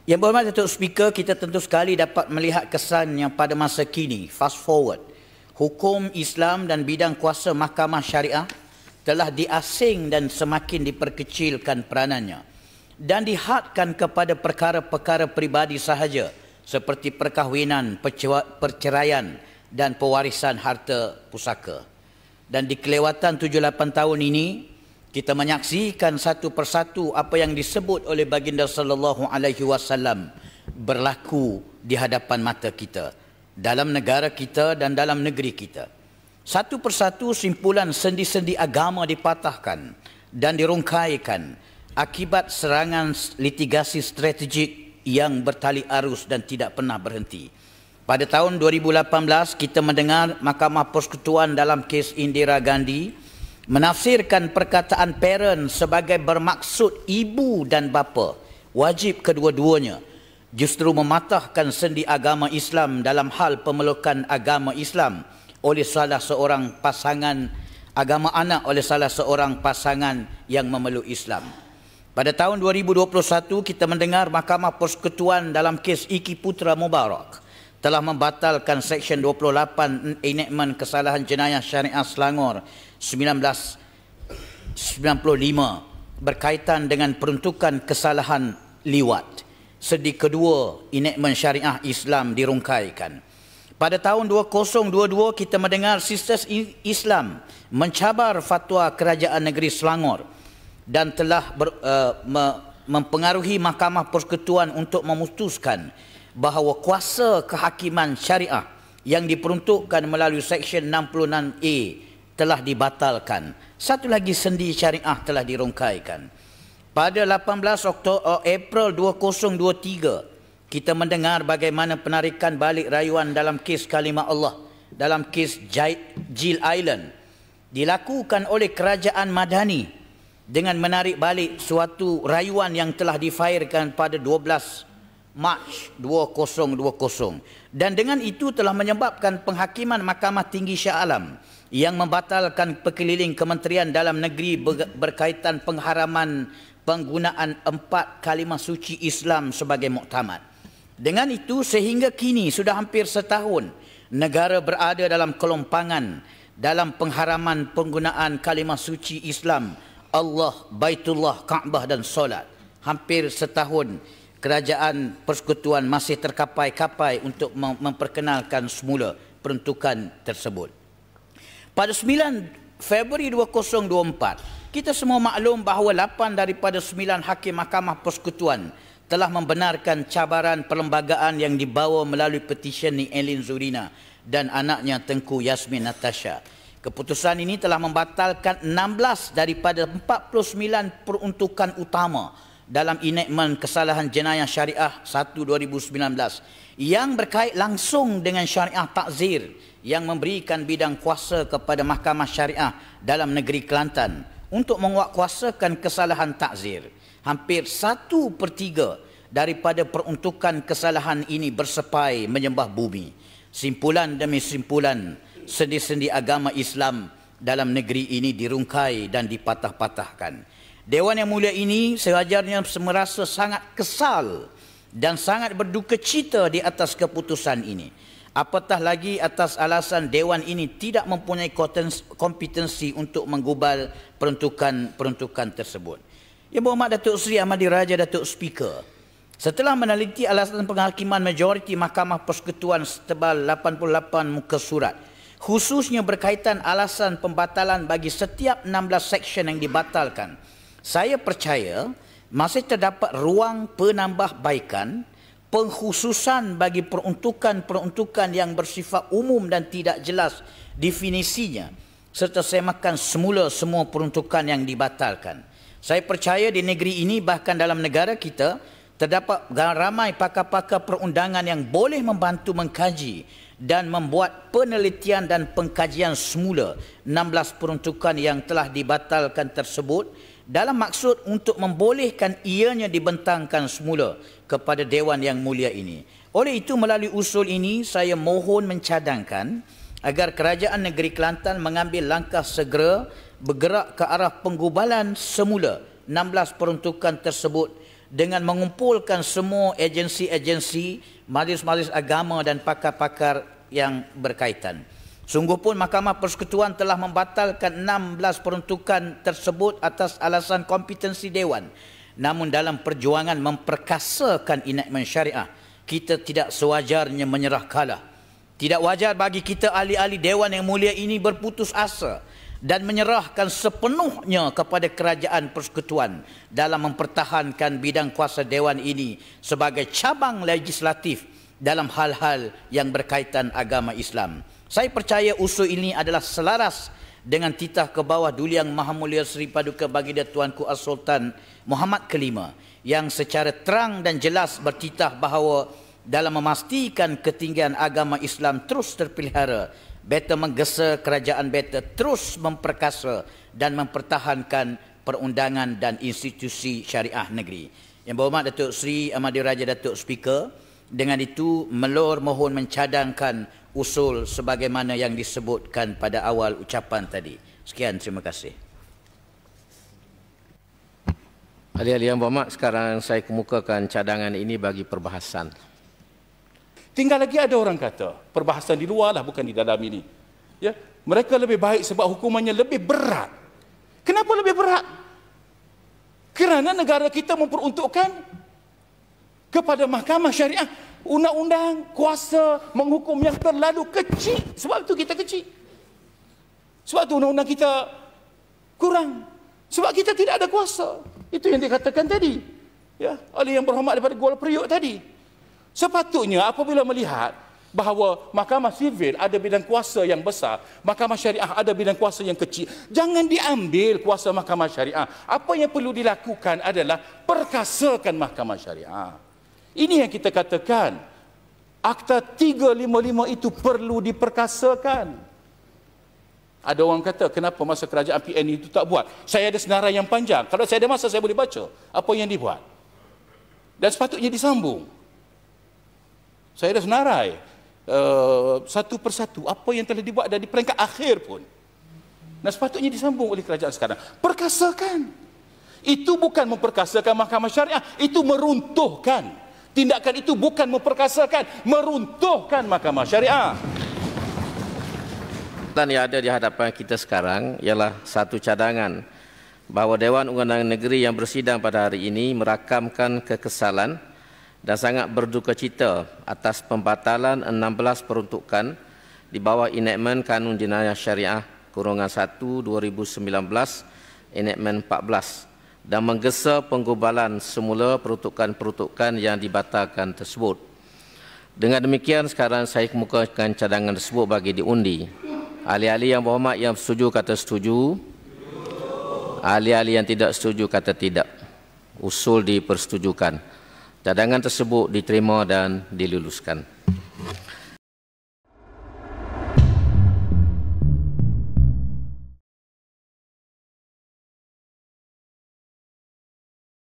Yang berhormat Datuk Speaker, kita tentu sekali dapat melihat kesan yang pada masa kini, fast forward, hukum Islam dan bidang kuasa mahkamah syariah telah diasing dan semakin diperkecilkan peranannya dan dihadkan kepada perkara-perkara peribadi sahaja seperti perkahwinan, perceraian dan pewarisan harta pusaka. Dan di kelewatan 7-8 tahun ini, kita menyaksikan satu persatu apa yang disebut oleh baginda sallallahu alaihi wasallam berlaku di hadapan mata kita, dalam negara kita dan dalam negeri kita. Satu persatu simpulan sendi-sendi agama dipatahkan dan dirungkaikan akibat serangan litigasi strategik yang bertali arus dan tidak pernah berhenti. Pada tahun 2018, kita mendengar Mahkamah Persekutuan dalam kes Indira Gandhi menafsirkan perkataan parent sebagai bermaksud ibu dan bapa, wajib kedua-duanya, justru mematahkan sendi agama Islam dalam hal pemelukan agama Islam oleh salah seorang pasangan, agama anak oleh salah seorang pasangan yang memeluk Islam. Pada tahun 2021, kita mendengar Mahkamah Persekutuan dalam kes Iki Putra Mubarak telah membatalkan Seksyen 28 Enactment Kesalahan Jenayah Syariah Selangor 1995 berkaitan dengan peruntukan kesalahan liwat. Sedi kedua Enactment Syariah Islam dirungkaikan. Pada tahun 2022, kita mendengar Sisters Islam mencabar fatwa Kerajaan Negeri Selangor dan telah mempengaruhi Mahkamah Persekutuan untuk memutuskan bahawa kuasa kehakiman syariah yang diperuntukkan melalui Seksyen 66A telah dibatalkan. Satu lagi sendi syariah telah dirungkaikan. Pada 18 April 2023, kita mendengar bagaimana penarikan balik rayuan dalam kes Kalimah Allah, dalam kes Jil Island, dilakukan oleh Kerajaan Madani dengan menarik balik suatu rayuan yang telah difairkan pada 12 Mac 2020, dan dengan itu telah menyebabkan penghakiman Mahkamah Tinggi Shah Alam yang membatalkan perkeliling Kementerian Dalam Negeri berkaitan pengharaman penggunaan 4 kalimah suci Islam sebagai muktamad. Dengan itu sehingga kini sudah hampir setahun negara berada dalam kelompangan dalam pengharaman penggunaan kalimah suci Islam Allah, Baitullah, Kaabah dan solat. Hampir setahun Kerajaan Persekutuan masih terkapai-kapai untuk memperkenalkan semula peruntukan tersebut. Pada 9 Februari 2024, kita semua maklum bahawa 8 daripada 9 hakim Mahkamah Persekutuan telah membenarkan cabaran perlembagaan yang dibawa melalui petisyen Ni Elin Zurina dan anaknya Tengku Yasmin Natasha. Keputusan ini telah membatalkan 16 daripada 49 peruntukan utama dalam Enactment Kesalahan Jenayah Syariah 1/2019 yang berkait langsung dengan syariah takzir yang memberikan bidang kuasa kepada Mahkamah Syariah dalam negeri Kelantan untuk menguatkuasakan kesalahan takzir. Hampir 1/3 daripada peruntukan kesalahan ini bersepai menyembah bumi. Simpulan demi simpulan sendi-sendi agama Islam dalam negeri ini dirungkai dan dipatah-patahkan. Dewan Yang Mulia ini sewajarnya merasa sangat kesal dan sangat berduka cita di atas keputusan ini. Apatah lagi atas alasan Dewan ini tidak mempunyai kompetensi untuk menggubal peruntukan tersebut. Yang berhormat Datuk Seri Ahmadi Raja Datuk Speaker, setelah meneliti alasan penghakiman majoriti Mahkamah Persekutuan setebal 88 muka surat, khususnya berkaitan alasan pembatalan bagi setiap 16 seksyen yang dibatalkan, saya percaya masih terdapat ruang penambahbaikan, pengkhususan bagi peruntukan-peruntukan yang bersifat umum dan tidak jelas definisinya, serta semakan semula semua peruntukan yang dibatalkan. Saya percaya di negeri ini, bahkan dalam negara kita, terdapat ramai pakar-pakar perundangan yang boleh membantu mengkaji dan membuat penelitian dan pengkajian semula 16 peruntukan yang telah dibatalkan tersebut dalam maksud untuk membolehkan ianya dibentangkan semula kepada Dewan Yang Mulia ini. Oleh itu, melalui usul ini, saya mohon mencadangkan agar Kerajaan Negeri Kelantan mengambil langkah segera bergerak ke arah penggubalan semula 16 peruntukan tersebut dengan mengumpulkan semua agensi-agensi, majlis-majlis agama dan pakar-pakar yang berkaitan. Sungguh pun Mahkamah Persekutuan telah membatalkan 16 peruntukan tersebut atas alasan kompetensi Dewan. Namun dalam perjuangan memperkasakan enactment syariah, kita tidak sewajarnya menyerah kalah. Tidak wajar bagi kita ahli-ahli Dewan yang mulia ini berputus asa dan menyerahkan sepenuhnya kepada kerajaan persekutuan dalam mempertahankan bidang kuasa Dewan ini sebagai cabang legislatif dalam hal-hal yang berkaitan agama Islam. Saya percaya usul ini adalah selaras dengan titah ke bawah Duli Yang Maha Mulia Seri Paduka Baginda Tuanku As-Sultan Muhammad Kelima yang secara terang dan jelas bertitah bahawa dalam memastikan ketinggian agama Islam terus terpelihara, beta menggesa kerajaan beta terus memperkasa dan mempertahankan perundangan dan institusi syariah negeri. Yang berhormat Datuk Seri Amadiraja Datuk Speaker, dengan itu melor mohon mencadangkan usul sebagaimana yang disebutkan pada awal ucapan tadi. Sekian, terima kasih. Ahli-ahli yang berhormat, sekarang saya kemukakan cadangan ini bagi perbahasan. Tinggal lagi ada orang kata, perbahasan di luar lah, bukan di dalam ini. Ya, mereka lebih baik sebab hukumannya lebih berat. Kenapa lebih berat? Kerana negara kita memperuntukkan kepada mahkamah syariah undang-undang kuasa menghukum yang terlalu kecil. Sebab itu kita kecil. Sebab itu undang-undang kita kurang. Sebab kita tidak ada kuasa. Itu yang dikatakan tadi. Ya, oleh yang berhormat daripada Kuala Priuk tadi. Sepatutnya apabila melihat bahawa mahkamah sivil ada bidang kuasa yang besar, mahkamah syariah ada bidang kuasa yang kecil, jangan diambil kuasa mahkamah syariah. Apa yang perlu dilakukan adalah perkasakan mahkamah syariah. Ini yang kita katakan, Akta 355 itu perlu diperkasakan. Ada orang kata, kenapa masa kerajaan PN itu tak buat? Saya ada senarai yang panjang. Kalau saya ada masa, saya boleh baca apa yang dibuat. Dan sepatutnya disambung. Saya ada senarai satu persatu apa yang telah dibuat dan di peringkat akhir pun. Dan sepatutnya disambung oleh kerajaan sekarang. Perkasakan. Itu bukan memperkasakan mahkamah syariah, itu meruntuhkan. Tindakan itu bukan memperkasakan, meruntuhkan mahkamah syariah. Dan yang ada di hadapan kita sekarang ialah satu cadangan bahawa Dewan Undangan Negeri yang bersidang pada hari ini merakamkan kekesalan dan sangat berduka cita atas pembatalan 16 peruntukan di bawah enactment Kanun Jenayah Syariah Kurungan 1 2019 enactment 14 dan menggesa penggubalan semula peruntukan-peruntukan yang dibatalkan tersebut. Dengan demikian sekarang saya kemukakan cadangan tersebut bagi diundi. Ahli-ahli yang berhormat yang setuju kata setuju. Ahli-ahli yang tidak setuju kata tidak. Usul dipersetujukan. Cadangan tersebut diterima dan diluluskan.